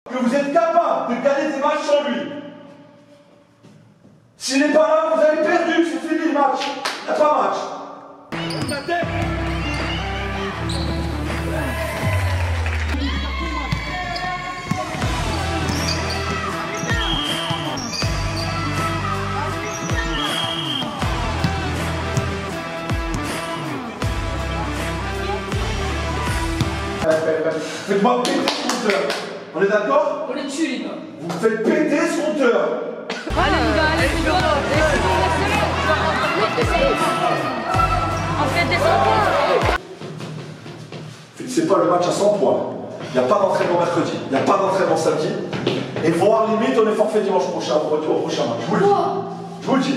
Que vous êtes capable de gagner des matchs sans lui. S'il n'est pas là, vous avez perdu, c'est fini le match. Il n'y a pas match. La tête. Faites-moi péter ce compteur. On est d'accord? On les tue, les gars. Vous faites péter ce compteur. Allez, les gars, allez, les gars. On fait des 100 points. Finissez pas le match à 100 points. Il n'y a pas d'entraînement mercredi. Il n'y a pas d'entraînement samedi. Et voire limite, on est forfait dimanche prochain au prochain match. Je vous le dis. Je vous le dis.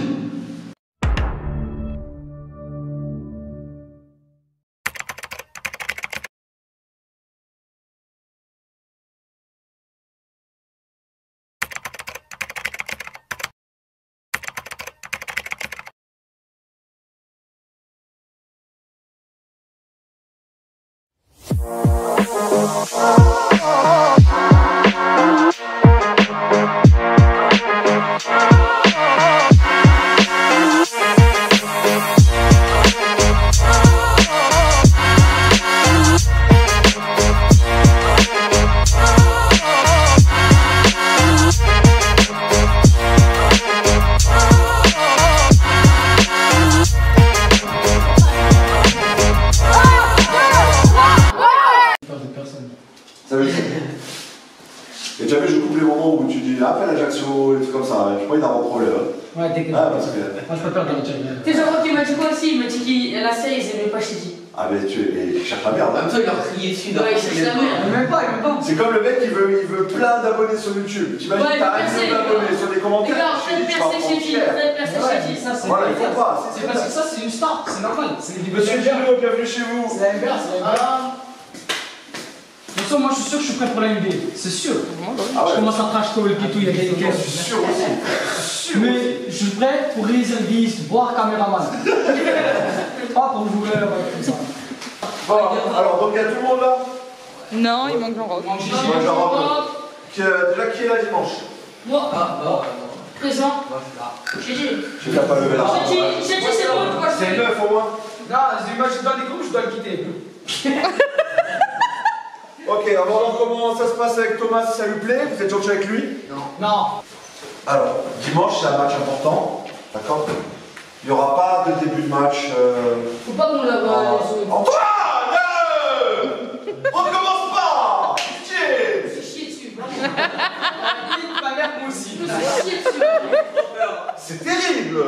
Et tu as vu, je coupe les moments où tu dis appelle Ajaccio, et tout comme ça, j'ai pas envie d'avoir un problème. Ouais, dégueulasse. Ah, parce que... Moi, je préfère dans le chat. Tu sais, Jean-Claude, il m'a dit quoi aussi? Il m'a dit que la série, ils aimaient pas Chidi. Ah, mais il cherche la merde. En même temps, il a crié dessus. Ouais, il cherche la merde. Même pas. C'est comme le mec, il veut plein d'abonnés sur YouTube. T'imagines, Ouais, t'as un percer, million d'abonnés sur des commentaires. Les gars, faites percer Chidi, faites percer Chidi, ça c'est. Voilà, il faut pas. C'est parce que ça, c'est une star, c'est normal. C'est les Monsieur Giro, bienvenue chez vous. C'est la NBA, c'est la NBA. De toute façon, moi je suis sûr que je suis prêt pour la NBA, c'est sûr. Ah ouais. Je commence à trash talk et tout, il y a des Je suis sûr aussi. Mais je suis prêt pour réserviste, voire caméraman. Pas pour joueur, comme ça. Bon, alors, donc il y a tout le monde là? Non, il manque Jean-Roch. Moi, je la rentre. Déjà, qui est là dimanche? Moi, présent. Moi, je suis là. Chidi. Je vais pas lever la main. Chidi, c'est bon, pourquoi je C'est fais? 9 au moins. Non, je dois des groupes, je dois le quitter. Ok, avant voir comment ça se passe avec Thomas, si ça lui plaît. Vous êtes gentil avec lui? Non. Alors, dimanche, c'est un match important. D'accord? Il n'y aura pas de début de match. Faut pas qu'on la voie. Antoine! On commence pas! Pitié! C'est chier dessus. Ma mère, moi aussi. C'est chier dessus. C'est terrible!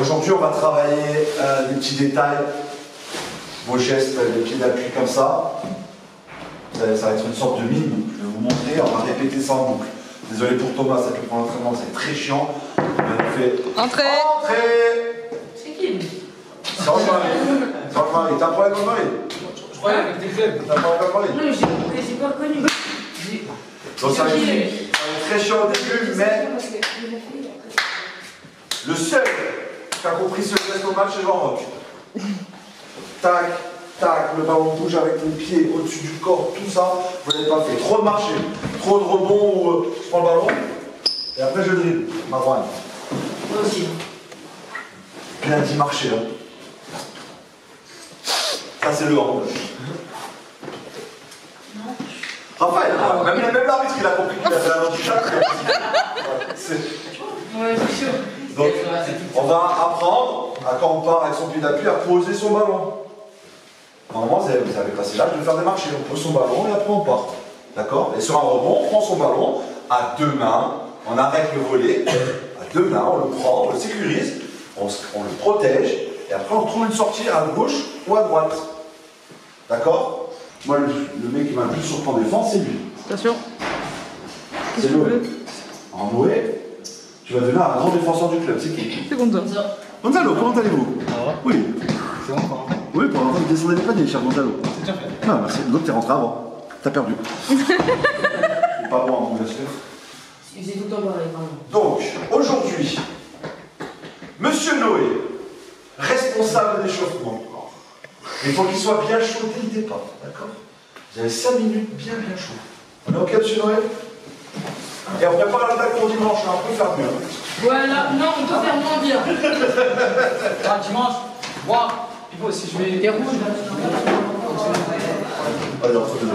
Aujourd'hui, on va travailler des petits détails. Vos gestes, les pieds d'appui comme ça. Ça va être une sorte de mime. Je vais vous montrer, on va répéter ça en boucle. Désolé pour Thomas, ça fait pour l'entraînement, c'est très chiant. On fait Entrée. Entrée. C'est qui lui? C'est Roche-Marie. C'est Roche-Marie. T'as un problème avec Marie? Je croyais avec tes clubs. T'as un problème avec Marie? Non, j'ai pas reconnu. Donc ça va être très chiant au début, mais le seul qui a compris ce geste au match, c'est Jean-Roch. Tac, tac, le ballon bouge avec les pieds au-dessus du corps, tout ça, vous n'avez pas fait. Trop de marché, trop de rebond où je prends le ballon, et après je dribble, Marwan. Moi aussi. Bien dit marcher, hein. Ça c'est le hand. Raphaël, même l'arbitre il a compris qu'il avait un handicap. Ouais, c'est chaud. Donc, on va apprendre, à quand on part avec son pied d'appui, à poser son ballon. Normalement, vous avez passé l'âge de faire des marchés. On pose son ballon et après on part. D'accord? Et sur un rebond, on prend son ballon à deux mains, on arrête le volet, à deux mains, on le prend, on le sécurise, on le protège, et après on trouve une sortie à gauche ou à droite. D'accord? Moi, le mec qui m'a le plus surpris en défense, c'est lui. Attention. C'est Noé. En Noé, tu vas devenir un grand défenseur du club. C'est qui? C'est content. Gonzalo, comment allez-vous? Oui. C'est bon, pour rentrer? Oui, pour l'instant, vous descendez les paniers, cher Gonzalo. C'est déjà fait. Ah, merci. Donc, t'es rentré avant. T'as perdu. C'est pas bon, hein, bien sûr. Il faisait tout le temps pareil, pardon. Donc, aujourd'hui, Monsieur Noé, responsable d'échauffement. Il faut qu'il soit bien chaud dès le départ, d'accord? Vous avez 5 minutes bien chaud. On est ok, monsieur Noël? Et on prépare l'attaque pour dimanche, hein. On peut faire mieux. Voilà, non, on peut faire moins bien. Ah, dimanche, boire. Pipo, si je mets des rouges, Allez, on se fait il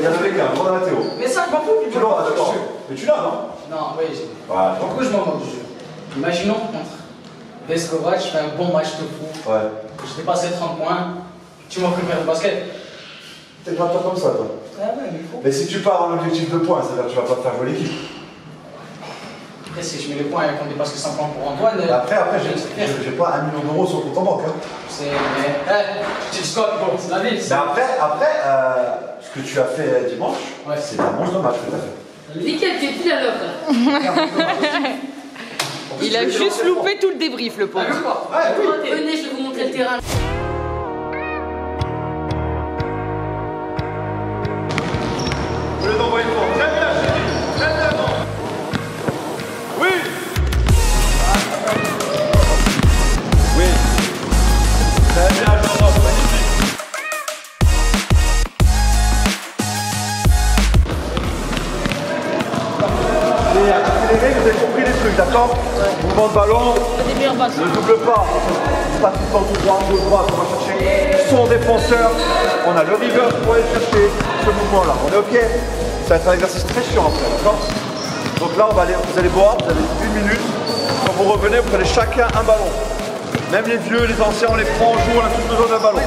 y en avait qu'un, on a la Théo. mais ça, je m'en fous. Tu l'auras, d'accord. Mais tu l'as, non? Non, oui. Voilà. Pourquoi je m'en moque du jeu? Imaginons contre Vescovac, je fais un bon match de foot. Ouais. Je dépasse les 30 points. Tu m'as préparé le basket. T'es pas toi comme ça, toi. Ouais, mais il faut. Mais si tu pars en objectif de points, c'est-à-dire que tu vas pas te faire jouer l'équipe. Après, si je mets les points et qu'on dépasse les 100 points pour Antoine. Après, j'ai pas 1 million d'euros sur le compte en banque. Hein. C'est. Tu dis Scott, bon, c'est la vie. Mais après, ce que tu as fait dimanche, ouais. C'est un monstre match que tu as fait. Nickel, t'es pile à l'heure. Il a juste loupé tout le débrief, le pauvre. Venez, je vais vous montrer le terrain. Je vais t'envoyer une fois. Très bien, chérie. Très bien. Oui. Oui. Très bien, Jean-Roch. Magnifique. Et accéléré, vous avez compris les trucs, d'accord? Mouvement de ballon. Ne double pas. Pas tout le temps tout droit, gauche droite. On va chercher son défenseur. On a le reverse pour aller chercher ce mouvement-là. On est ok? Ça va être un exercice très chiant après, d'accord? Donc là, vous allez boire, vous avez 1 minute. Quand vous revenez, vous prenez chacun un ballon. Même les vieux, les anciens, on les prend en joue, on a tous besoin d'un ballon.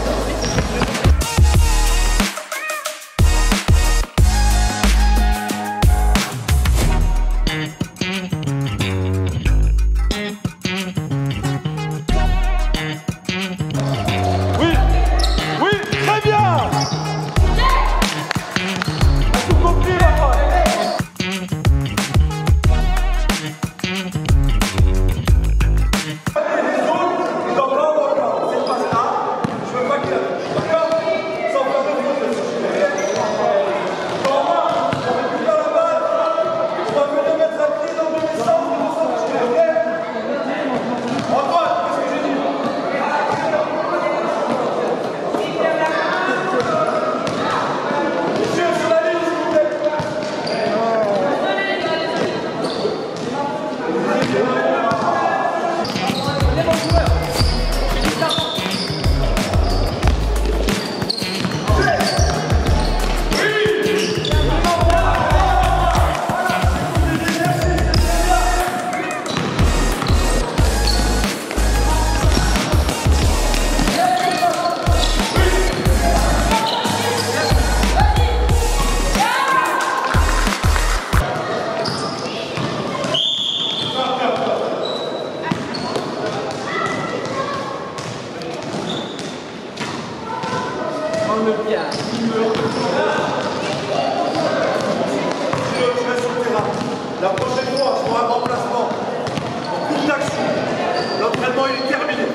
La prochaine fois, je ferai un remplacement. En cours d'action. L'entraînement, il est terminé.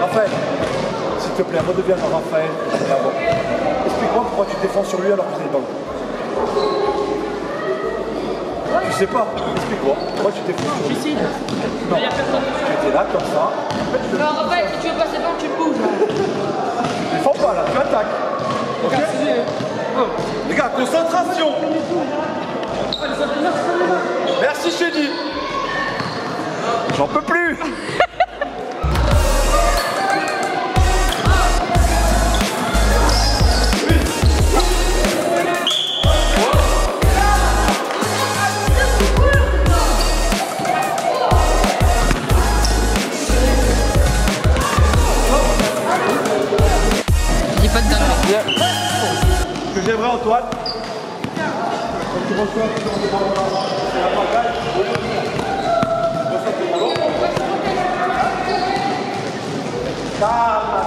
Raphaël, s'il te plaît, redeviens un Raphaël. Explique-moi pourquoi tu défends sur lui alors que vous êtes dans le coup. Tu sais pas, explique-moi. Pourquoi tu défends sur lui? Suicide. Non, Il y a personne. tu étais là comme ça. Non, Raphaël, si tu veux passer devant, tu bouges. Tu défends pas là, tu attaques. Ok? Les gars, concentration. Merci Chédi. J'en peux plus. Dis pas de dingue. Ce que j'aimerais, Antoine, quand tu reçois, c'est la pagaille. Calme,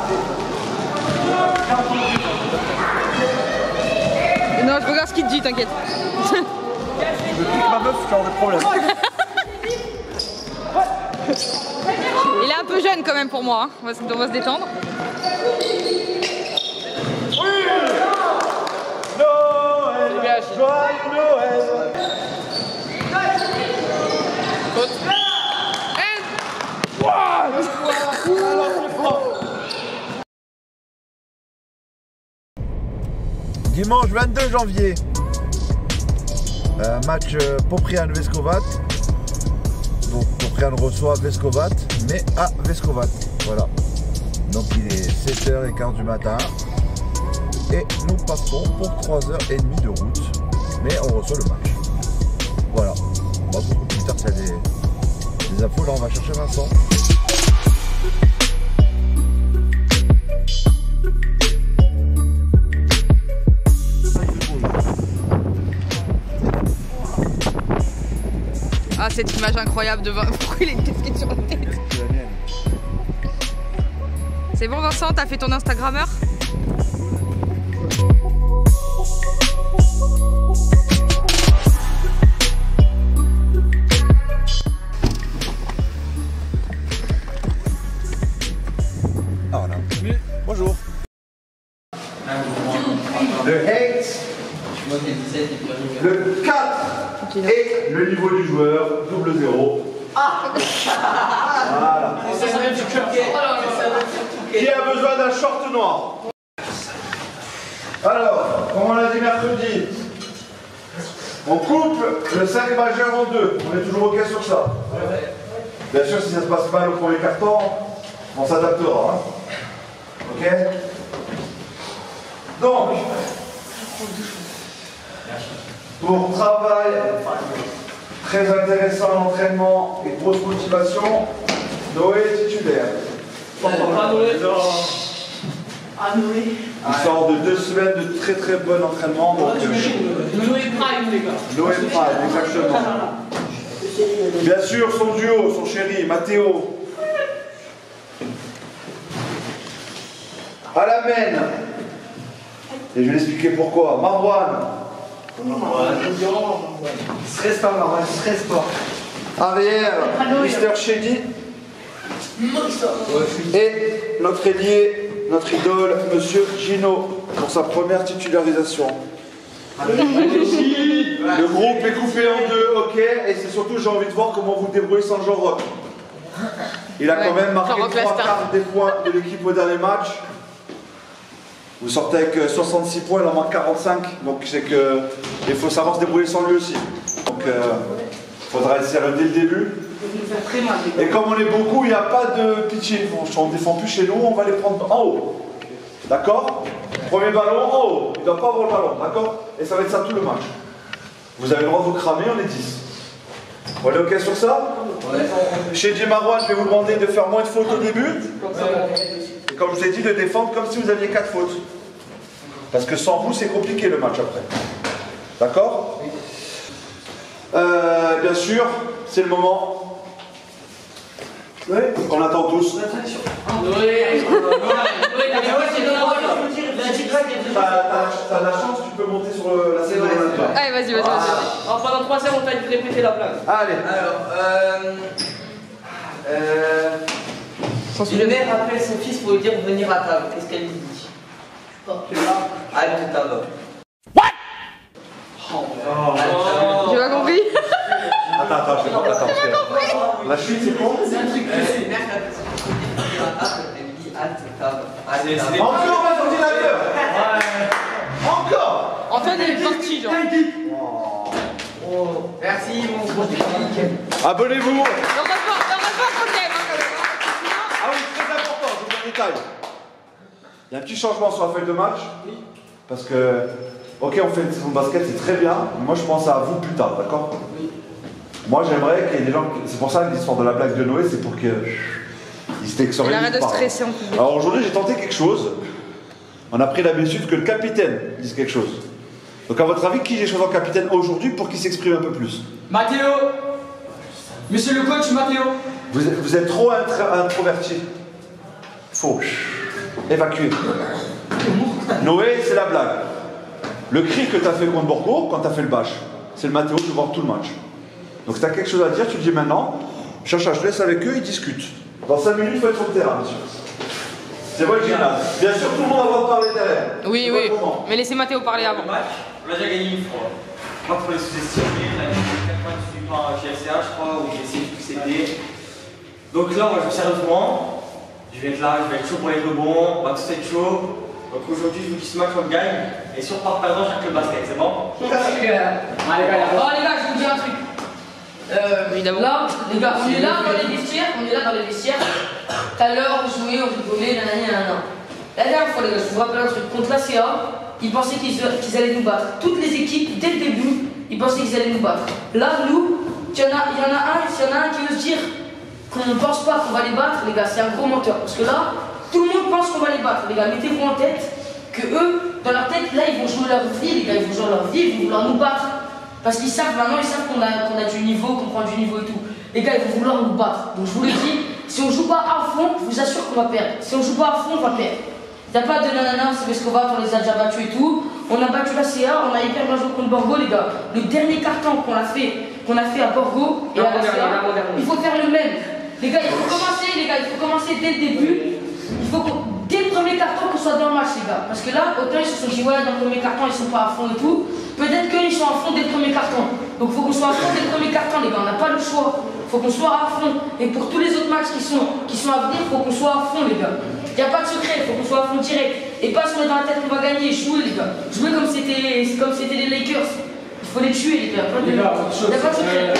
Non, je regarde ce qu'il te dit, t'inquiète. Je pique ma meuf, genre de problème. Il est un peu jeune quand même pour moi, hein. On va se détendre. Noël, joyeux Noël. Dimanche 22 janvier, match Poprian-Vescovat. Donc Poprian reçoit Vescovat, mais à Vescovat. Voilà. Donc il est 7h15 du matin. Et nous partons pour 3h30 de route. Mais on reçoit le match. Voilà. On va se retrouver plus tard s'il y a des infos. Là on va chercher Vincent. Ah, cette image incroyable de Vincent. Pourquoi il a une casquette sur la tête? C'est bon Vincent, t'as fait ton Instagrammeur? Ah voilà. Bonjour. Le 8, le 4 et le niveau du joueur, double 0. Ah. Voilà. Qui a besoin d'un short noir? Alors, comme on l'a dit mercredi, on coupe le 5 majeur en deux. On est toujours OK sur ça. Bien sûr, si ça se passe mal au premier carton, on s'adaptera. Hein. OK? Donc, pour travail très intéressant à l'entraînement et grosse motivation, Noé est titulaire. Il sort de 2 semaines de très très bon entraînement. Donc, Noé Prime, les gars. Noé Prime, exactement. Bien sûr, son duo, son chéri, Mathéo. À la main. Et je vais l'expliquer pourquoi. Marwan. Stress pas, Marwan, stress pas. Arrière, Mister Shady. Et notre ailier, notre idole, Monsieur Gino, pour sa première titularisation. Le groupe est coupé en deux, ok, et c'est surtout, j'ai envie de voir comment vous débrouillez sans Jean Rock. Il a quand même marqué 3 quarts des points de l'équipe au dernier match. Vous sortez avec 66 points, il en manque 45, donc c'est que il faut savoir se débrouiller sans lui aussi. Donc il faudra essayer dès le début. Et comme on est beaucoup, il n'y a pas de pitié. On ne défend plus chez nous, on va les prendre en haut. D'accord? Premier ballon en haut, il ne doit pas avoir le ballon, d'accord? Et ça va être ça tout le match. Vous avez le droit de vous cramer, on est 10. On est OK sur ça? Chez Jim Marwan, je vais vous demander de faire moins de fautes au début. Et comme je vous ai dit, de défendre comme si vous aviez 4 fautes. Parce que sans vous, c'est compliqué le match après. D'accord? Bien sûr, c'est le moment qu'on attend tous. T'as la chance, tu peux monter sur la scène de l'Olympia. Allez, vas-y, vas-y, vas-y. Pendant 3 heures, on t'a répété la blague. Allez. Une mère appelle son fils pour lui dire de venir à table. Qu'est-ce qu'elle lui dit? Halte table. What? J'ai pas compris. Attends, je sais pas. Attends, la chute, c'est quoi? C'est un truc que c'est une mère qui appelle son fils pour venir à table. Elle lui dit halte table. Encore votre ordinateur. Encore. Antoine est parti, genre. Merci, mon gros public. Abonnez-vous. Non, pas problème, hein, quand même. Ah oui, très important, je vous dis un détail. Il y a un petit changement sur la feuille de match. Parce que, ok, on fait une saison de basket, c'est très bien. Mais moi, je pense à vous plus tard, d'accord? Moi, j'aimerais qu'il y ait des gens. C'est pour ça que l'histoire de la blague de Noé, c'est pour que. Il Il arrête de stresser en public. Alors aujourd'hui, j'ai tenté quelque chose. On a pris l'habitude que le capitaine dise quelque chose. Donc, à votre avis, qui j'ai choisi en capitaine aujourd'hui pour qu'il s'exprime un peu plus? Mathéo. Monsieur le coach, Mathéo. Vous êtes trop introverti. Faut évacuer. Noé, c'est la blague. Le cri que tu as fait contre Borgo, quand tu as fait le bâche, c'est le Mathéo qui va voir tout le match. Donc si tu as quelque chose à dire, tu le dis maintenant. Chacha, je te laisse avec eux, ils discutent. Dans 5 minutes, il faut être sur le terrain, monsieur. C'est vrai le gymnase. Bien sûr, tout le monde a le droit de parler derrière. Oui, oui. Mais laissez Mathéo parler avant. Le match, on a déjà gagné une fois. Moi, pour les sous-estimer, on a gagné 4 matchs du pain GFCA, je crois, où j'ai essayé de tout c'était. Donc là, moi, je joue sérieusement. Je vais être là, je vais être chaud pour les rebonds, on va tous être chaud. Donc aujourd'hui, je vous dis ce match, on le gagne. Et si on part perdant, j'ai que le basket, c'est bon? Oh les gars, je vous dis un truc. Là, les gars, on est là dans les vestiaires, Tout à l'heure, on jouait, on rigolait, nanana. La dernière fois, les gars, je vous rappelle un truc. Contre la CA, ils pensaient qu'ils allaient nous battre. Toutes les équipes, dès le début, ils pensaient qu'ils allaient nous battre. Là, nous, il y en a un qui veut se dire qu'on ne pense pas qu'on va les battre, les gars, c'est un gros menteur. Parce que là, tout le monde pense qu'on va les battre. Les gars, mettez-vous en tête que eux, dans leur tête, là, ils vont jouer leur vie, les gars, ils vont jouer leur vie, ils vont vouloir nous battre. Parce qu'ils savent maintenant, qu'on a du niveau, qu'on prend du niveau et tout. Les gars, ils vont vouloir nous battre. Donc je vous le dis, si on joue pas à fond, je vous assure qu'on va perdre. Si on joue pas à fond, on va perdre. Il n'y a pas de nanana, c'est parce qu'on va, on les a déjà battus et tout. On a battu la CA, on a hyper bien joué contre Borgo, les gars. Le dernier carton qu'on a fait à Borgo et à la CA, il faut faire le même. Les gars, il faut commencer dès le début. Il faut dès le premier carton qu'on soit dans le match, les gars. Parce que là, autant ils se sont dit, ouais, dans le premier carton, ils sont pas à fond et tout. Peut-être qu'ils sont à fond dès le premier carton. Donc il faut qu'on soit à fond dès le premier carton, les gars. On n'a pas le choix. Il faut qu'on soit à fond. Et pour tous les autres matchs qui sont à venir, il faut qu'on soit à fond, les gars. Il n'y a pas de secret, il faut qu'on soit à fond direct. Et pas se mettre dans la tête qu'on va gagner. Jouer, les gars. Jouer comme c'était les Lakers. Il faut les tuer, les gars. Il n'y a pas de secret.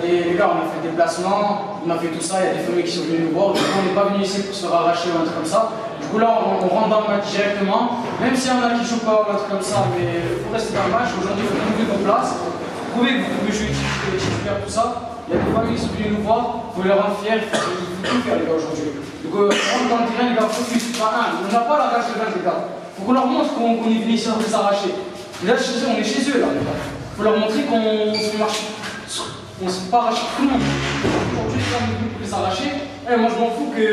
Les gars, on a fait des placements, on a fait tout ça, il y a des familles qui sont venus nous voir, du coup on n'est pas venu ici pour se faire arracher ou un truc comme ça. Du coup là on rentre dans le match directement, même s'il y en a qui jouent pas ou un truc comme ça, mais il faut rester dans le match. Aujourd'hui il faut trouver nos places, prouver que vous pouvez jouer titulaire, tout ça. Il y a des familles qui sont venues nous voir, il faut les rendre fiers, il faut tout faire les gars aujourd'hui. Donc on rentre dans le terrain, les gars, focus, on n'a pas la rage de vaincre les gars. Il faut qu'on leur montre qu'on est venu ici à les arracher. Là on est chez eux là les gars. Il faut leur montrer qu'on se marche. On se pas arracher tout le monde. Aujourd'hui, on est venu pour les arracher. Moi, je m'en fous que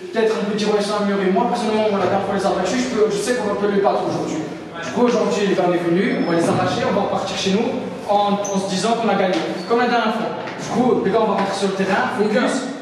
peut-être on peut dire ouais, c'est amélioré. Moi, personnellement, la dernière fois les abattus, je sais qu'on peut les battre aujourd'hui. Du coup, aujourd'hui, les gars, on est venus, on va les arracher, on va repartir chez nous en se disant qu'on a gagné. Comme la dernière fois. Du coup, les gars, on va rentrer sur le terrain, focus.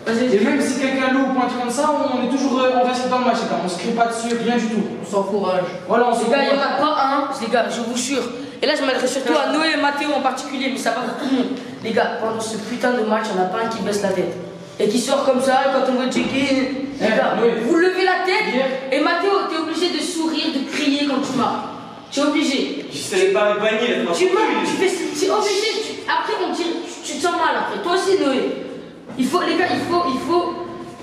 Et même si quelqu'un loupe ou un truc comme ça, on est toujours on reste dans le match, les gars. On se crie pas dessus, rien du tout. On s'encourage. Voilà, les gars, il n'y en a pas un, les gars, je vous jure. Et là, je m'adresse surtout à Noé et Mathéo en particulier, mais ça va pour tout le monde. Les gars, pendant ce putain de match, il n'y en a pas un qui baisse la tête. Et qui sort comme ça, et quand on veut checker. Les gars, vous levez la tête, et Mathéo, t'es obligé de sourire, de crier quand tu marques. Tu es obligé. Je sais pas me bagner, là. Tu marques, c'est obligé. Après, on dit, tu te sens mal après. Toi aussi, Noé. Les gars, il faut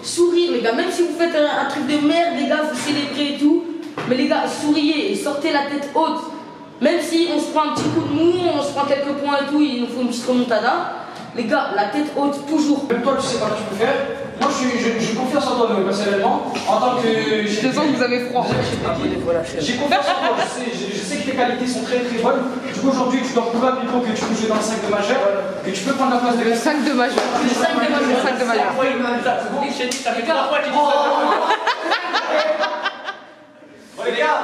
sourire, les gars. Même si vous faites un truc de merde, les gars, vous célébrez et tout. Mais les gars, souriez et sortez la tête haute. Même si on se prend un petit coup de mou, on se prend quelques points et tout, il nous faut une petite remontada. Les gars, la tête haute, toujours. Même toi, tu sais pas ce que tu peux faire. Moi, j'ai confiance en toi, personnellement. En tant que. Je sens que vous avez froid. J'ai confiance en toi. Je sais que tes qualités sont très très bonnes. Du coup, aujourd'hui, tu dois prouver à Pipo que tu peux jouer dans le 5 de majeur, que tu peux prendre la place de Le 5 de majeur. Le 5 de majeur. Le 5 de majeur.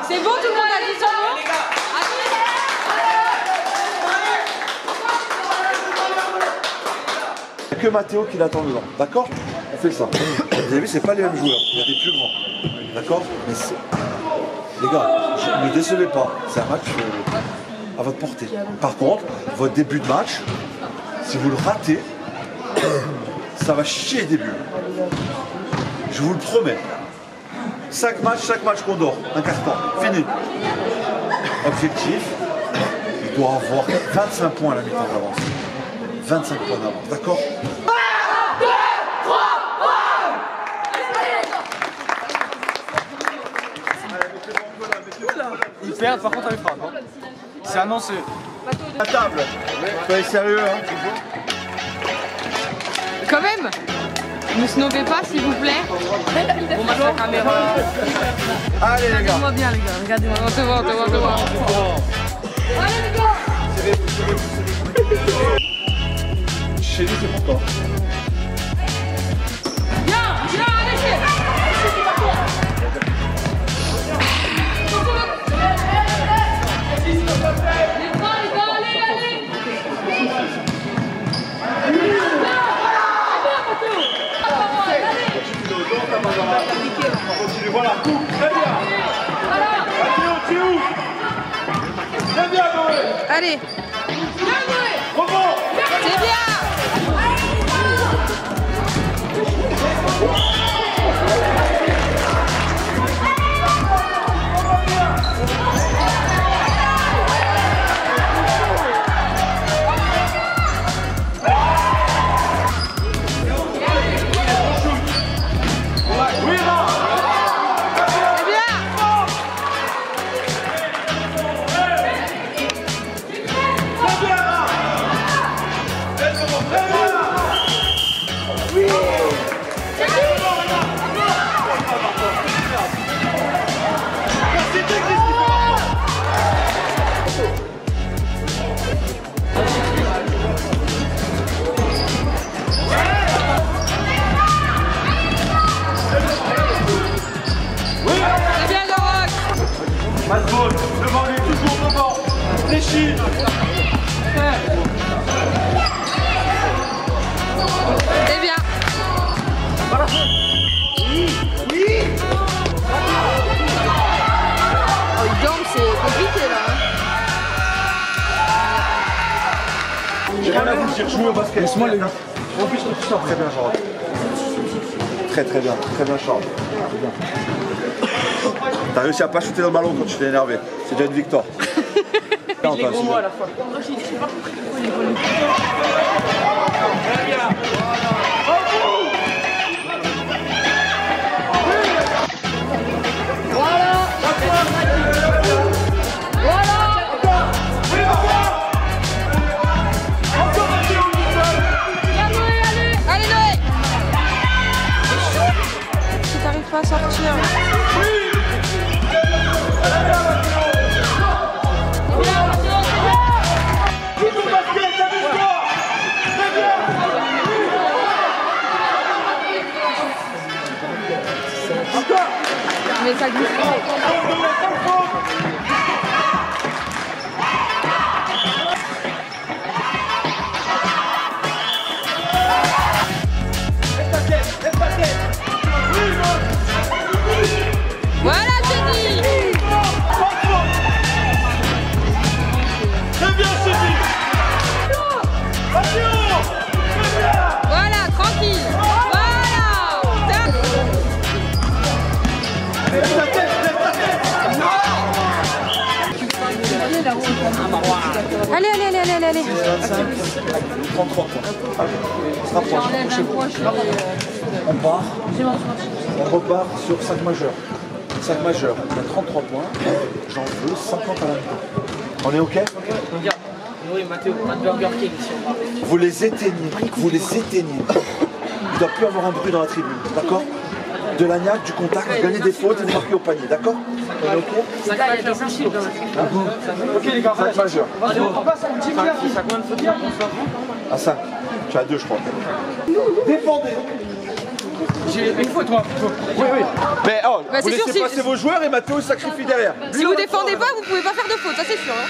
C'est bon, tout le monde a dit ça, non? Il n'y a que Mathéo qui l'attend dedans, d'accord? On fait ça. Vous avez vu, c'est pas les mêmes joueurs, il y a des plus grands, d'accord? Mais les gars, ne décevez pas, c'est un match à votre portée. Par contre, votre début de match, si vous le ratez, ça va chier des bulles. Je vous le promets. Chaque match qu'on dort, un carton, fini. Objectif, il doit avoir 25 points à la mi-temps d'avance. 25 points d'avance, d'accord? 1, 2, 3, 1! Ils perdent par contre avec frappe. Hein. C'est annoncé. La table, soyez sérieux, hein? Quand même. Ne snobez pas, s'il vous plaît. Bon, bah, la caméra. Allez, les gars. Regardez-moi bien, les gars. Regardez-moi. On te voit, on te voit, on te voit. Allez, les gars. Chez nous, c'est pour toi. Viens, allez, Allez. C'est bien. Masboul, devant lui, toujours devant. Fléchi. C'est bien. Oui. Oh, donc c'est compliqué là. J'ai rien à vous dire, jouez au basket. Laisse-moi les gars. En plus, tu sors très bien, Charles. Très bien, Charles. Très bien. T'as réussi à pas shooter dans le ballon quand tu t'es énervé. C'est déjà une victoire. Les gros mots à la fois. Allez Noé. Si t'arrives pas à sortir. Mais ça glisse pas. Voilà, Chéri. Très bien, Chéri. Voilà, tranquille. Voilà. Allez. 33 points. On se rapproche. On repart sur 5 majeurs. 5 majeurs. On a 33 points. J'en veux 50 à la mi-temps. On est OK? Oui, Mathéo, pas de Burger King ici. Vous les éteignez. Il ne doit plus avoir un bruit dans la tribune. D'accord? De l'agnac, du contact, vous gagnez des fautes et vous marquez au panier. D'accord? On est OK? Ça là, il y a des flashes quand même. Ok les gars, 5 majeurs. Vas-y, on passe à une petite guerre. Ça combien de fautes dire? À 5. Tu as 2, je crois. Défendez. J'ai une faute, moi. Oui. Mais oh, Bah, vous laissez sûr, passer vos joueurs et Mathéo sacrifie derrière. Si vous défendez pas, vous pouvez pas faire de faute, ça c'est sûr. Hein.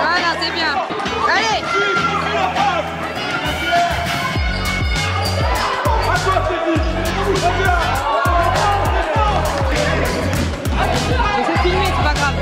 Voilà, c'est bien. Allez. Je vais filmer, c'est pas grave.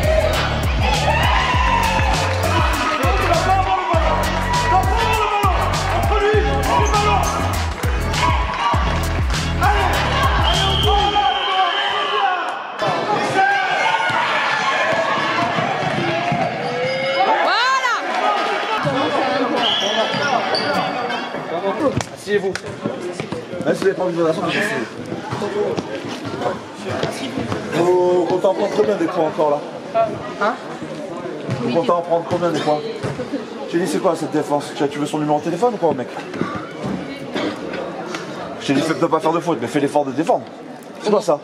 Asseyez-vous. Même si vous n'avez pas envie de vous asseoir, vous comptez en prendre combien des points encore là? Hein? Vous comptez en prendre combien des points? Je t'ai dit c'est quoi cette défense? Tu veux son numéro de téléphone ou quoi mec? Je t'ai dit fais pas faire de faute, mais fais l'effort de défendre. C'est quoi ça?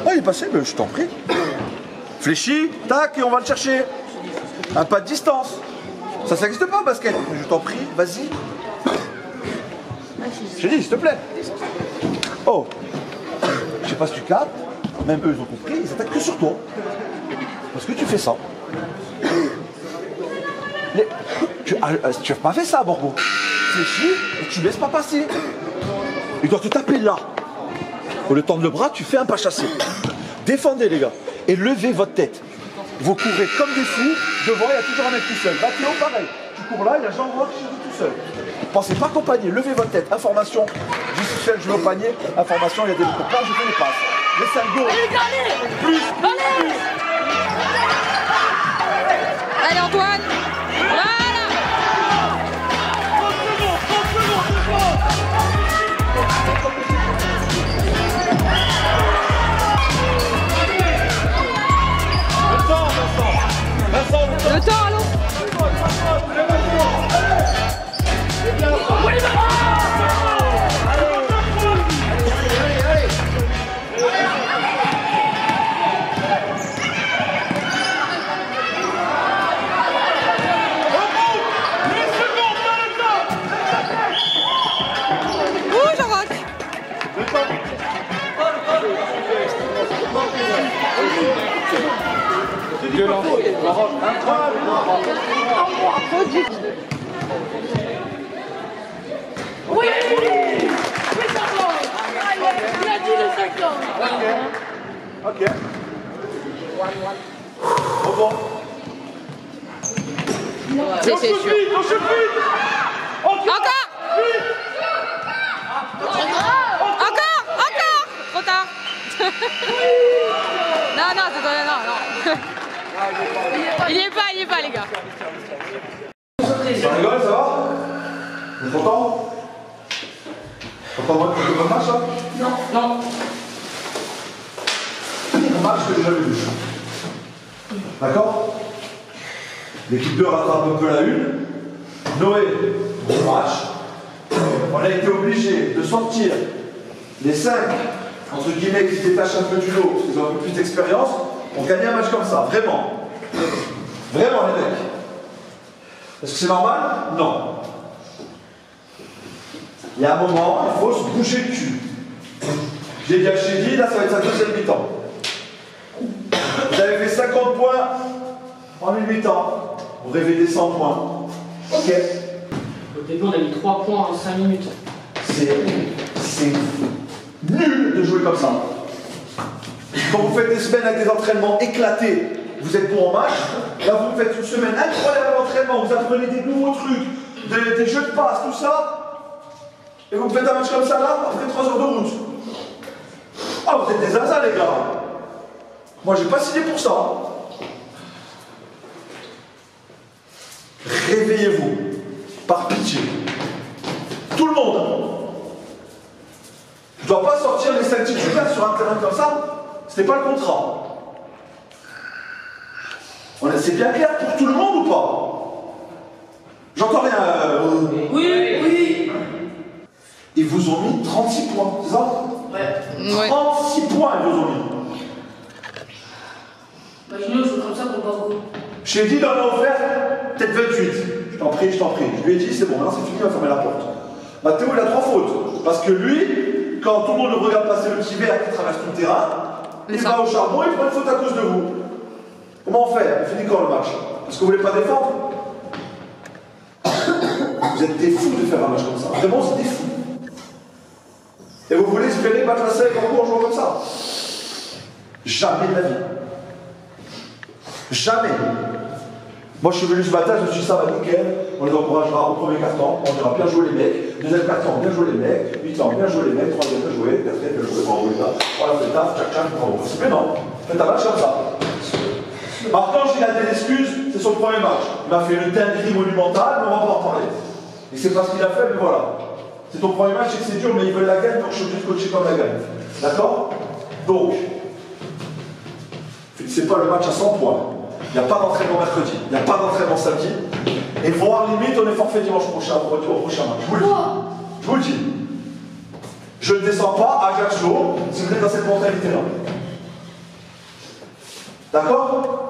Ah il est passé, mais je t'en prie. Fléchi, tac, et on va le chercher. Un pas de distance. Ça n'existe pas au basket. Je t'en prie, vas-y. J'ai dit, s'il te plaît. Oh, je sais pas si tu captes, même eux ils ont compris, ils attaquent que sur toi. Parce que tu fais ça. Tu n'as pas fait ça, Borgo. Fléchis et tu laisses pas passer. Il doit te taper là. Au lieu de tendre le bras, tu fais un pas chassé. Défendez les gars. Et levez votre tête. Vous courez comme des fous. Devant, il y a toujours un mec tout seul. Mathéo, pareil. Tu cours là, il y a Jean-Roch qui est tout seul. Pensez pas qu'au panier. Levez votre tête. Information. J'y suis je vais au panier. Information, il y a des copains, je fais les passes. Les 5 go. Plus. Allez Antoine. Voilà. Le temps, allô. Ouh, Jean-Roch. C'est violent. Oui, ça va. Il a dit les 5 ans. Ok. Au revoir. C'est sûr. Encore. Trop tard. Non, non. Il y est pas, les gars. Ça rigole, ça va? Vous êtes content? Content de votre match, là? Non. Un match que j'ai jamais vu. D'accord? L'équipe 2 rattrape un peu la une. Noé, bon match. On a été obligé de sortir les 5, entre guillemets, qui se détachent un peu du lot, parce qu'ils ont un peu plus d'expérience, pour gagner un match comme ça. Vraiment. Vraiment, les mecs. Est-ce que c'est normal? Non. Il y a un moment, il faut se bouger le cul. J'ai dit à Chédi, là ça va être sa deuxième mi-temps. Vous avez fait 50 points en une mi-temps. Vous rêvez des 100 points. Ok. Au début, on a mis 3 points en 5 minutes. C'est nul de jouer comme ça. Quand vous faites des semaines avec des entraînements éclatés, vous êtes bon en match. Là, vous faites une semaine incroyable d'entraînement, vous apprenez des nouveaux trucs, des jeux de passe, tout ça. Et vous faites un match comme ça là, après 3 heures de route. Ah, vous êtes des zinzins, les gars. Moi, j'ai pas signé pour ça. Réveillez-vous. Par pitié. Tout le monde. Je ne dois pas sortir les 5 titulaires sur un terrain comme ça. Ce n'est pas le contrat. C'est bien clair pour tout le monde ou pas? J'entends rien. Oui. Ils vous ont mis 36 points, c'est ça? Ouais. 36 points, ils vous ont mis. Imaginez, on joue comme ça pour pas vous. Je t'ai dit d'en avoir offert peut-être 28. Je t'en prie. Je lui ai dit, c'est bon, là c'est fini, on va fermer la porte. Mathéo, il a 3 fautes. Parce que lui, quand tout le monde le regarde passer le petit verre qui traverse tout le terrain, il va au charbon, il prend une faute à cause de vous. Comment on fait? On finit quand le match? Parce que vous voulez pas défendre? Vous êtes des fous de faire un match comme ça. Vraiment, c'est des fous. Et vous voulez espérer battre la sève en jouant comme ça? Jamais de la vie. Jamais. Moi, je suis venu ce matin, je me suis dit, ça va nickel. On les encouragera au premier carton. On dira bien jouer les mecs. Deuxième carton, bien jouer les mecs. 8 ans, bien jouer les mecs. Troisième, bien jouer. Quatrième, bien jouer. Bravo les gars. Voilà, faites taf, tchac, bravo. Mais non. Faites un match comme ça. Martin, il a des excuses, c'est son premier match. Il m'a fait une dinguerie monumentale, mais on va pas en parler. Et c'est pas ce qu'il a fait, mais voilà. C'est ton premier match, c'est dur, mais ils veulent la gagne, donc je suis obligé de coacher comme la gagne. D'accord? Donc, c'est pas le match à 100 points. Il n'y a pas d'entraînement mercredi, il n'y a pas d'entraînement samedi. Et voire limite, on est forfait dimanche prochain, au prochain match. Je vous le dis. Je vous le dis. Je ne descends pas à Ajaccio si vous êtes dans cette mentalité-là. D'accord?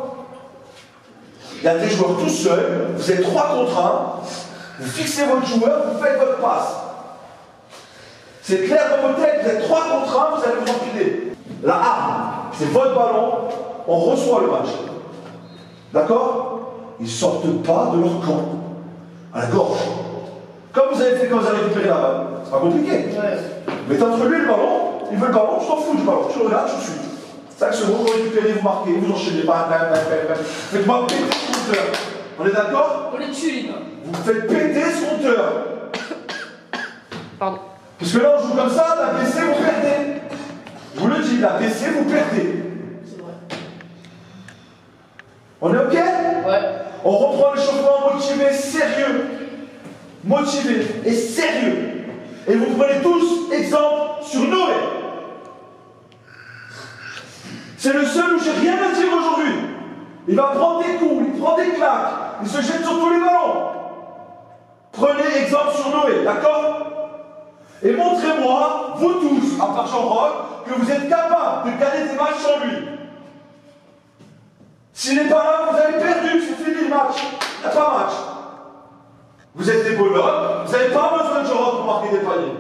Il y a des joueurs tout seuls, vous êtes 3 contre 1, vous fixez votre joueur, vous faites votre passe. C'est clair dans votre tête, vous êtes 3 contre 1, vous allez vous enfiler. La arme, c'est votre ballon, on reçoit le match. D'accord? Ils ne sortent pas de leur camp, à la gorge. Comme vous avez fait quand vous avez récupéré la balle. C'est pas compliqué. Ouais. Mettez entre lui et le ballon, il veut le ballon, je t'en fous du ballon, je le regarde, je suis. 5 secondes, vous récupérez, vous marquez, vous enchaînez. Faites-moi péter ce compteur. On est d'accord? On les tue, les gars. Vous faites péter ce compteur. Pardon. Parce que là, on joue comme ça, la PC, vous perdez. Je vous le dis, la PC, vous perdez. C'est vrai. On est OK? Ouais. On reprend l'échauffement motivé, sérieux. Motivé et sérieux. Et vous prenez tous exemple sur Noé. C'est le seul où j'ai rien à dire aujourd'hui. Il va prendre des coups, il prend des claques, il se jette sur tous les ballons. Prenez exemple sur Noé, d'accord? Et montrez-moi, vous tous, à part Jean-Roch, que vous êtes capables de gagner des matchs sans lui. S'il n'est pas là, vous avez perdu, c'est fini le match. Il n'y a pas match. Vous êtes des bonhommes, vous n'avez pas besoin de Jean-Roch pour marquer des paniers.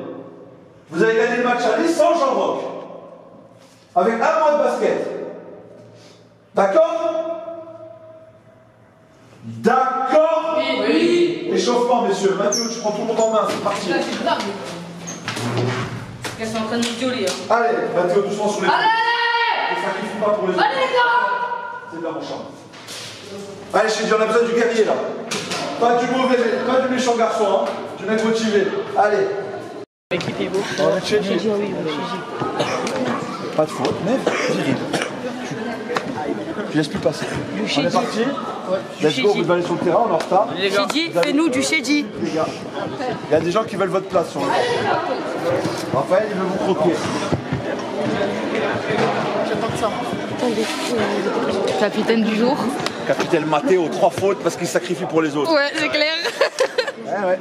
Vous avez gagné le match aller sans Jean-Roch. Avec un mois de basket. D'accord? D'accord? Oui. Échauffement, messieurs. Mathieu, tu prends tout le monde en main, c'est parti. Là, c'est grave. Ils sont en train de nous violer. Hein. Allez, Mathieu, doucement sur les Allez, ne sacrifie pas pour les autres. allez, les gars. C'est bien mon champ. Allez, je t'ai dit, on a besoin du guerrier là. Pas du mauvais, pas du méchant garçon, hein. Du mec motivé. Allez. Équipez-vous. On est chez lui. Pas de faute, mais viril. Tu laisses plus passer. On est parti. Let's go, vous devez aller sur le terrain, on est en retard. Chédi, fais-nous du Chédi. Les gars, il y a des gens qui veulent votre place sur le terrain. Raphaël, il veut vous croquer. J'attends ça. Capitaine du jour. Capitaine Matteo, 3 fautes parce qu'il sacrifie pour les autres. Ouais, c'est clair. Ouais.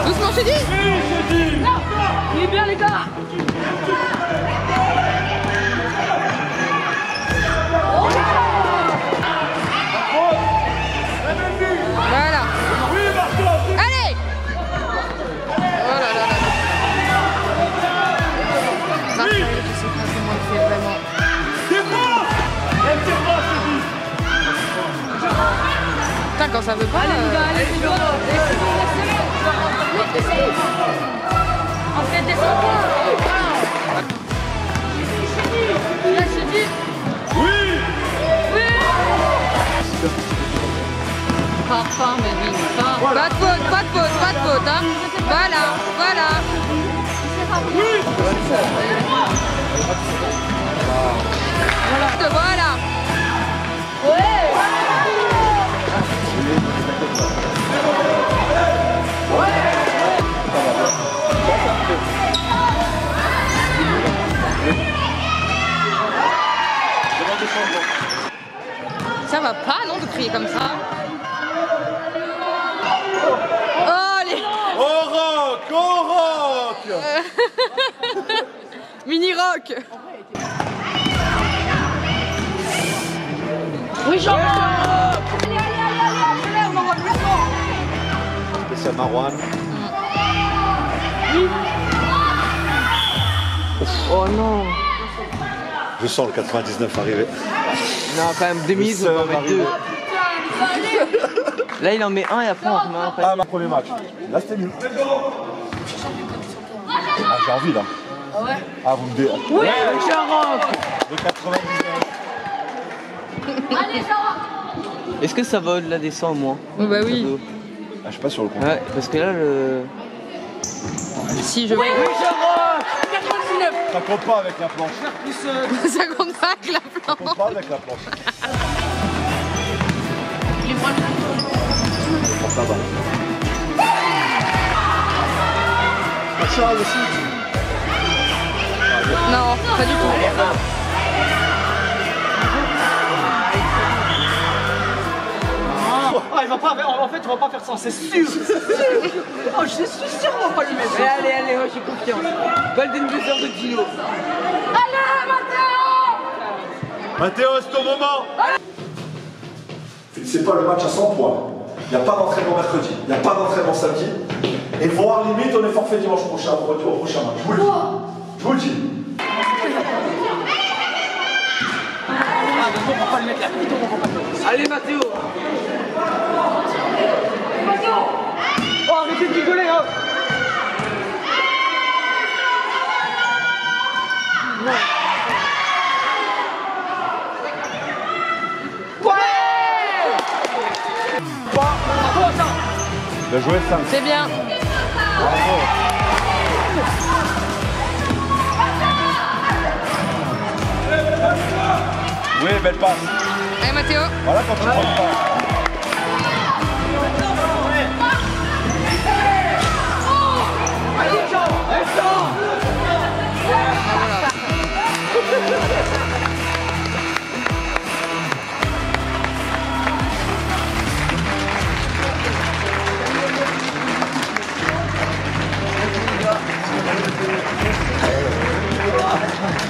Doucement, Chédi. Non, il est bien, les gars. Voilà. Allez. Oh là là là. Raphaël, je sais pas comment il fait vraiment. Putain, quand ça veut pas. Allez, les gars, allez, les gars. On fait descendre. Là, je dis. Oui. Parfum, mais oui, pas de faute, pas de faute, pas de faute, hein. Voilà. Voilà. Ça va pas, non, de crier comme ça. Oh, les... Au rock Mini rock. Oui, Jean. Allez, on envoie plus fort. Spécial Marouane. Oh non. Je sens le 99 arriver. Non, quand même, 2 minutes, on va en mettre 2. Là, il en met un et après, on remet un. Ah, mon premier match. Là, c'était nul. Ah, j'ai envie là. Ah ouais. Ah, vous me dites. Oui, Jean-Roch. Le 99. Allez, Jean. Est-ce que ça va au-delà des 100 au moins? Oh bah oui. Ah, je suis pas sur le compte. Ouais, parce que là, le... Si, je vais. Oui, je rock. 99. Ça compte pas avec la planche. Plus, Ça compte pas avec la Ça planche. compte pas avec la planche. Porte la balle. Ah, Charles aussi. Non, pas du tout. Ah, il va pas, en fait, on va pas faire ça, c'est sûr. Oh, je suis sûr, on va pas le mettre. Allez, allez, moi j'ai confiance. Golden Buzzer de Gino. Allez, Mathéo! Mathéo, c'est ton moment. C'est pas le match à 100 points. Il n'y a pas d'entraînement mercredi, il n'y a pas d'entraînement samedi. Et voire limite, on est forfait dimanche prochain, au prochain match. Je vous le dis. Je vous le dis. Ah, mais bon, on va pas le mettre là, plutôt, on va pas le mettre. Allez, Mathéo. Oh, arrêtez de rigoler, hein. Bien joué, Sam. C'est bien. Bravo. Oui, belle passe. Allez, Mathéo. Voilà quand tu prends le pas.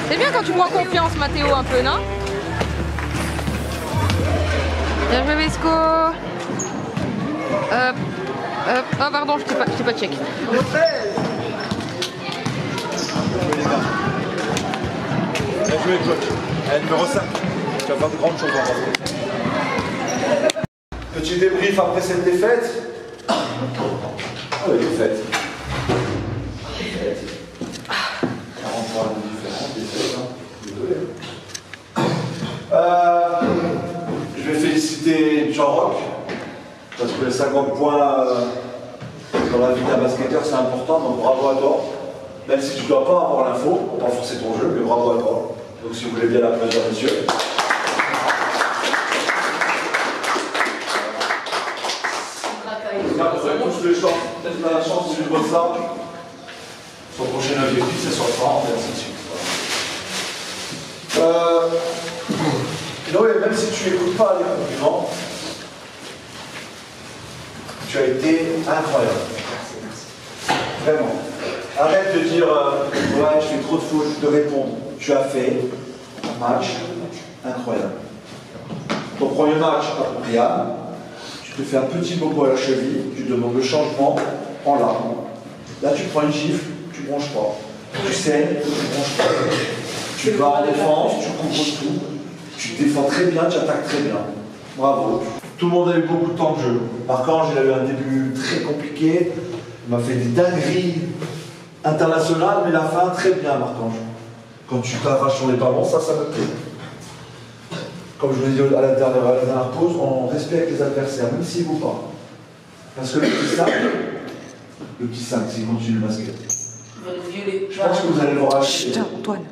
C'est bien quand tu prends confiance, Mathéo, un peu, non? Bien joué, Vesco. Oh, pardon, je t'ai pas check. Bien joué, coach. Allez, numéro 5. Tu vas faire de grandes choses en basket. Petit débrief après cette défaite. Ah oui, défaite. 40 points de différence, défaite, hein. Désolé. Je vais féliciter Jean-Roch, parce que les 50 points dans la vie d'un basketteur, c'est important, donc bravo à toi. Même si tu ne dois pas avoir l'info, pour pas forcer ton jeu, mais bravo à toi. Donc si vous voulez bien l'applaudir, monsieur. Tous les chances, peut-être la chance de suivre ça. Son prochain objectif, c'est sur le 30, et ainsi de suite. Noé, même si tu n'écoutes pas les compliments, tu as été incroyable. Vraiment. Arrête de dire ouais, je fais trop de fautes, de répondre. Tu as fait un match incroyable. Ton premier match à Priam, tu te fais un petit bobo à la cheville, tu demandes le changement en larmes. Là, tu prends une gifle, tu ne bronches pas. Tu saignes, tu ne bronches pas. Tu vas en défense, tu couvres tout. Tu défends très bien, tu attaques très bien. Bravo. Tout le monde a eu beaucoup de temps de jeu. Marc-Ange, il a eu un début très compliqué. Il m'a fait des dingueries internationales, mais la fin, très bien, Marc-Ange. Quand tu t'arraches sur les ballons, ça me plaît. Comme je vous l'ai dit à la dernière pause, on respecte les adversaires, même s'ils ne vont pas. Parce que le petit 5, s'il continue le basket. Je pense que vous allez le voir à la télé. Antoine.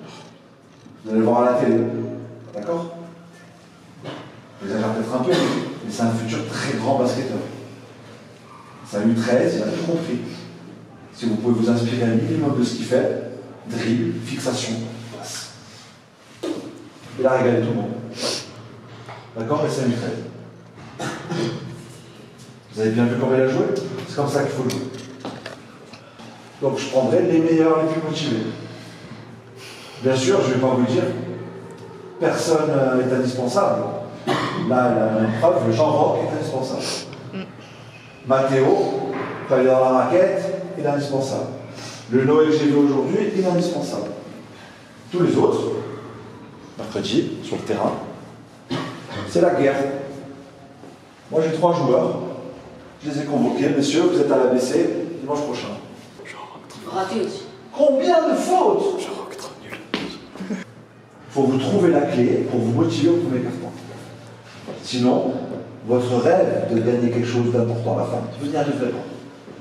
Vous allez le voir à la télé. D'accord? J'exagère peut-être un peu, mais c'est un futur très grand basketteur. Ça a eu 13, il a tout compris. Si vous pouvez vous inspirer un minimum de ce qu'il fait, dribble, fixation, passe. Il a régalé tout le monde. D'accord? Et ça a eu 13. Vous avez bien vu comment il a joué? C'est comme ça qu'il faut jouer. Donc je prendrai les meilleurs, les plus motivés. Bien sûr, je ne vais pas vous dire, personne n'est indispensable. Là, il a une preuve, le Jean-Roch est indispensable. Mathéo, quand il est dans la raquette, il est indispensable. Le Noé que j'ai vu aujourd'hui, il est indispensable. Tous les autres, mercredi, sur le terrain, c'est la guerre. Moi, j'ai 3 joueurs. Je les ai convoqués. Messieurs, vous êtes à l'ABC dimanche prochain. Raté aussi. Combien de fautes? Il faut vous trouver la clé pour vous motiver au premier carton. Sinon, votre rêve de gagner quelque chose d'important à la fin. Vous n'y arriverez pas.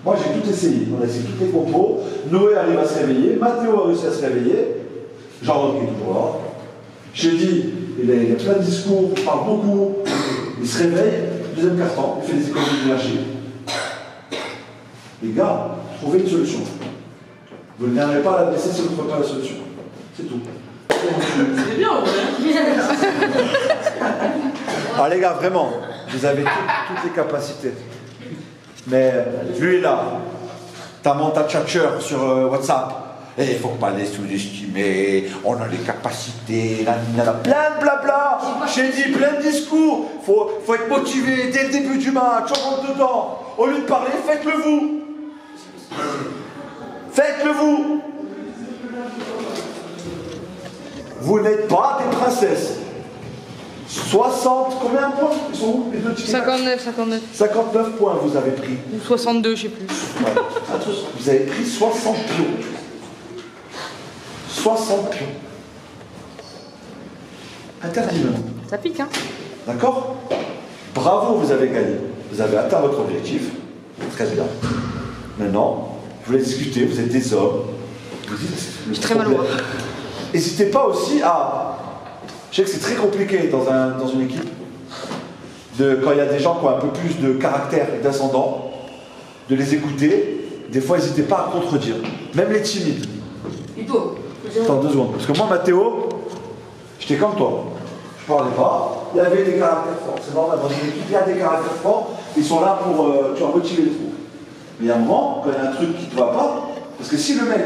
Moi, j'ai tout essayé. On a essayé toutes les compos. Noé arrive à se réveiller. Mathéo a réussi à se réveiller. Jean-Roch qui est toujours là. J'ai dit, il a plein de discours, il parle beaucoup. Il se réveille, deuxième quart-temps, il fait des économies d'énergie. Les gars, trouvez une solution. Vous ne viendrez pas à la blesser si vous ne trouvez pas la solution. C'est tout. C'est bien, ouais. Ah les gars, vraiment, vous avez toutes les capacités. Mais lui là, t'as mon tchatcher sur WhatsApp. Et il faut pas les sous-estimer, on a les capacités, il y en a plein de blabla. J'ai dit plein de discours. Faut être motivé dès le début du match, on rentre dedans. Au lieu de parler, faites-le vous. Faites-le vous. Vous n'êtes pas des princesses. 60, combien de points? Ils sont où les deux tickets? 59 points vous avez pris. Ou 62, je sais plus. Ouais. Vous avez pris 60 pions. 60 pions. Interdit maintenant. Ça pique, hein? D'accord? Bravo, vous avez gagné. Vous avez atteint votre objectif. Très bien. Maintenant, vous voulez discuter, vous êtes des hommes. Vous dites le très mal au voir. N'hésitez pas aussi à... Je sais que c'est très compliqué dans une équipe, quand il y a des gens qui ont un peu plus de caractère et d'ascendant, de les écouter. Des fois, n'hésitez pas à contredire. Même les timides. Et toi? Attends 2 secondes. Parce que moi, Mathéo, j'étais comme toi. Je parlais pas. Il y avait des caractères forts. C'est normal, dans une équipe, il y a des caractères forts. Ils sont là pour motiver les troupes. Mais il y a un moment, quand il y a un truc qui ne va pas, parce que si le mec,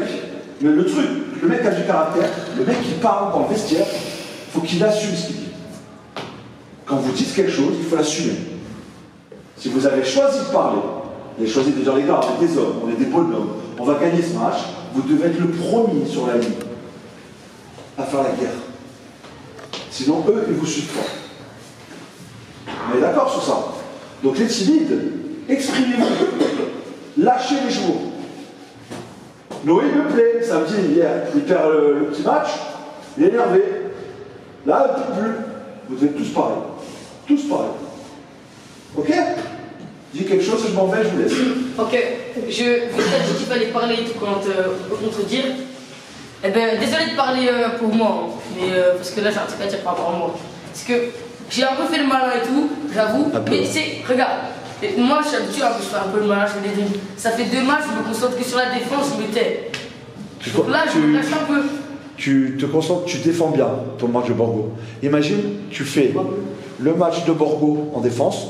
le mec a du caractère, le mec qui parle dans le vestiaire, il faut qu'il assume ce qu'il dit. Quand vous dites quelque chose, il faut l'assumer. Si vous avez choisi de parler, vous avez choisi de dire les gars, on est des hommes, on est des bonhommes, on va gagner ce match, vous devez être le premier sur la ligne à faire la guerre. Sinon, eux, ils vous suivent pas. On est d'accord sur ça. Donc les timides, exprimez-vous. Lâchez les jours. Noé me plaît, samedi, hier, il perd le petit match, il est énervé. Là, un peu plus. Vous devez tous parler. Tous parler. Ok? Dis quelque chose, je m'en vais, je vous laisse. Ok. Vous avez dit qu'il fallait parler et tout contredire. Eh ben, désolé de parler pour moi, mais parce que là j'ai un truc à dire par rapport à moi. Parce que j'ai un peu fait le malin et tout, j'avoue. Mais c'est, regarde, moi je suis habitué à faire un peu le malin, je fais des dribbles. Ça fait 2 matchs, je me concentre que sur la défense, je me tais. Donc là, je me lâche un peu. Tu te concentres, tu défends bien ton match de Borgo. Imagine, tu fais le match de Borgo en défense,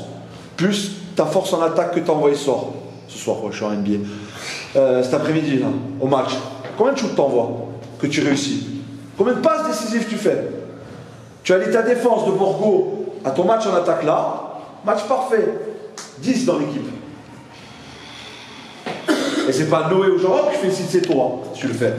plus ta force en attaque que tu as envoyé ce soir, je suis en NBA. Cet après-midi, là, au match. Combien de shoots t'envoies que tu réussis? Combien de passes décisives tu fais? Tu allies ta défense de Borgo à ton match en attaque là, match parfait. 10 dans l'équipe. Et c'est pas Noé ou Jean-Roch qui félicite, c'est toi, si tu le fais.